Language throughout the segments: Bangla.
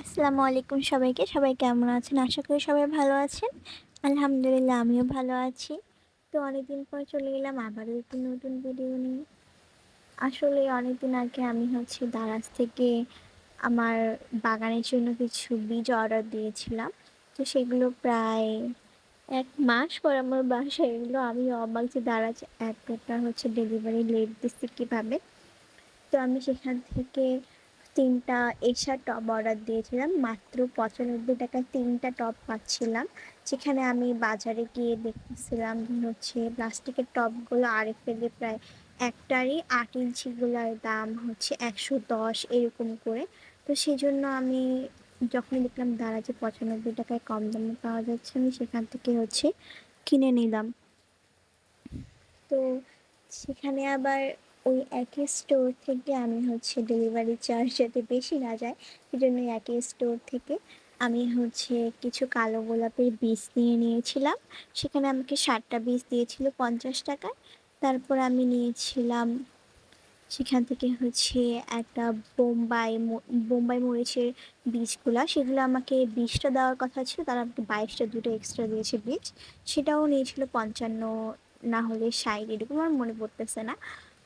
আসসালামু আলাইকুম সবাইকে। সবাই কেমন আছেন? আশা করি সবাই ভালো আছেন। আলহামদুলিল্লাহ আমিও ভালো আছি। তো অনেকদিন পর চলে এলাম আবারও একটি নতুন ভিডিও নিয়ে। আসলে অনেকদিন আগে আমি দারাজ থেকে আমার বাগানের জন্য কিছু বীজ অর্ডার দিয়েছিলাম। তো সেগুলো প্রায় ১ মাস পর আমার বাসায় এলো। আমি অবাক যে দারাজ এতটা ডেলিভারি লেট দিচ্ছে কীভাবে? তো আমি সেখান থেকে ৩ টা এশা টব অর্ডার দিয়েছিলাম। মাত্র ৳৯৫ য় ৩ টা টব পাচ্ছিলাম। যেখানে আমি বাজারে গিয়ে দেখতেছিলাম প্লাস্টিকের টবগুলো আরএফএল এ প্রায় একটারই ৮ ইঞ্চিগুলার দাম ৳১১০ এরকম করে। তো সেজন্য আমি যখনই দেখলাম দারাজে ৳৯৫ য় কম দামে পাওয়া যাচ্ছে, আমি সেখান থেকে কিনে নিলাম। তো সেখানে আবার ওই একই স্টোর থেকে আমি ডেলিভারি চার্জ যাতে বেশি না যায়, সেজন্য একই স্টোর থেকে আমি কিছু কালো গোলাপের বীজ নিয়ে নিয়েছিলাম। সেখানে আমাকে ৬০ টা বীজ দিয়েছিল ৳৫০ য়। তারপর আমি নিয়েছিলাম সেখান থেকে একটা বোম্বাই মরিচের বীজগুলা, সেগুলো আমাকে ২০ টা দেওয়ার কথা ছিল, তারা আমাকে ২২ টা ২ টা এক্সট্রা দিয়েছে বীজ। সেটাও নিয়েছিল ৫৫ না হলে ৬০ এরকম, আমার মনে পড়তেছে না।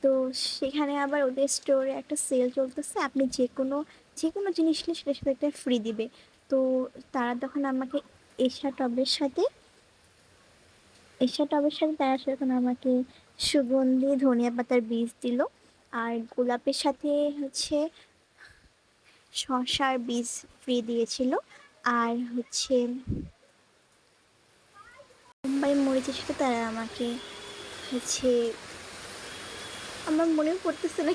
তো সেখানে আবার ওদের স্টোরে একটা সেল চলতেছে, আপনি যে কোনো জিনিস নিলে সেটার সাথে একটা ফ্রি দিবে। তো তারা তখন আমাকে এশা টবের সাথে তারা তখন আমাকে সুগন্ধি ধনিয়া পাতার বীজ দিল। আর গোলাপের সাথে শসার বীজ ফ্রি দিয়েছিল। আর বোম্বাই মরিচের সাথে তারা আমাকে হচ্ছে আমার মনেও পড়তেছে না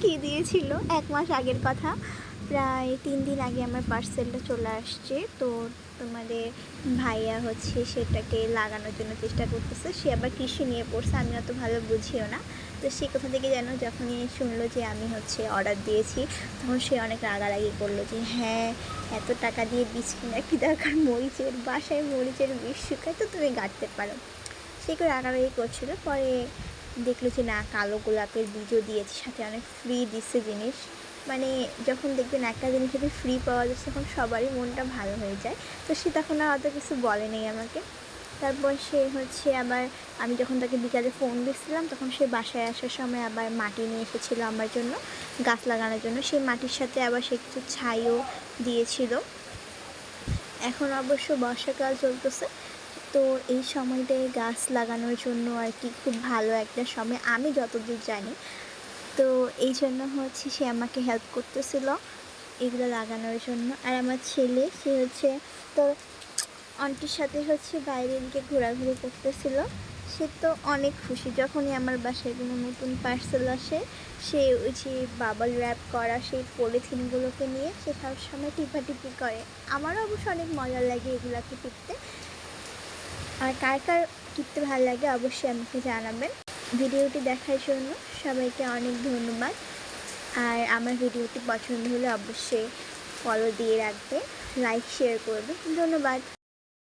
কি দিয়েছিল। ১ মাস আগের কথা, প্রায় ৩ দিন আগে আমার পার্সেলটা চলে আসছে। তো তোমাদের ভাইয়া সেটাকে লাগানোর জন্য চেষ্টা করতেছে। সে আবার কৃষি নিয়ে পড়ছে, আমি অত ভালো বুঝিও না। তো সে কোথা থেকে যেন যখনই শুনলো যে আমি অর্ডার দিয়েছি, তখন সে অনেক রাগারাগি করলো যে হ্যাঁ, এত টাকা দিয়ে বীজ কেনার কী দরকার, বাসায় মরিচের বীজ শুকায় তো তুমি গাঁটতে পারো। সে একটু রাগারাগি করছিলো। পরে দেখলো যে না, কালো গোলাপের বীজও দিয়েছে, সাথে অনেক ফ্রি দিচ্ছে জিনিস। মানে যখন দেখবেন একটা জিনিস যদি ফ্রি পাওয়া যাচ্ছে, তখন সবারই মনটা ভালো হয়ে যায়। তো সে তখন আর অত কিছু বলেনি আমাকে। তারপর সে আবার আমি যখন তাকে বিকালে ফোন দিচ্ছিলাম, তখন সে বাসায় আসার সময় আবার মাটি নিয়ে এসেছিলো আমার জন্য, গাছ লাগানোর জন্য। সেই মাটির সাথে আবার সে কিছু ছাইও দিয়েছিল। এখন অবশ্য বর্ষাকাল চলতেছে, তো এই সময়টায় গাছ লাগানোর জন্য আর কি খুব ভালো একটা সময় আমি যতদূর জানি। তো এই জন্য সে আমাকে হেল্প করতেছিল এগুলো লাগানোর জন্য। আর আমার ছেলে সে তো আন্টির সাথে বাইরের দিকে ঘোরাঘুরি করতেছিল। সে তো অনেক খুশি যখনই আমার বাসায় কোনো নতুন পার্সেল আসে। সে ওই যে বাবল র্যাপ করা সেই পলিথিনগুলোকে নিয়ে সে সবসময় টিপাটিপি করে। আমারও অবশ্য অনেক মজা লাগে এগুলোকে টিপতে। আর কার কার টিপতে ভালো লাগে অবশ্যই আমাকে জানাবেন। ভিডিওটি দেখার জন্য সবাইকে অনেক ধন্যবাদ। আর আমার ভিডিওটি পছন্দ হলে অবশ্যই ফলো দিয়ে রাখবে, লাইক শেয়ার করবে। ধন্যবাদ।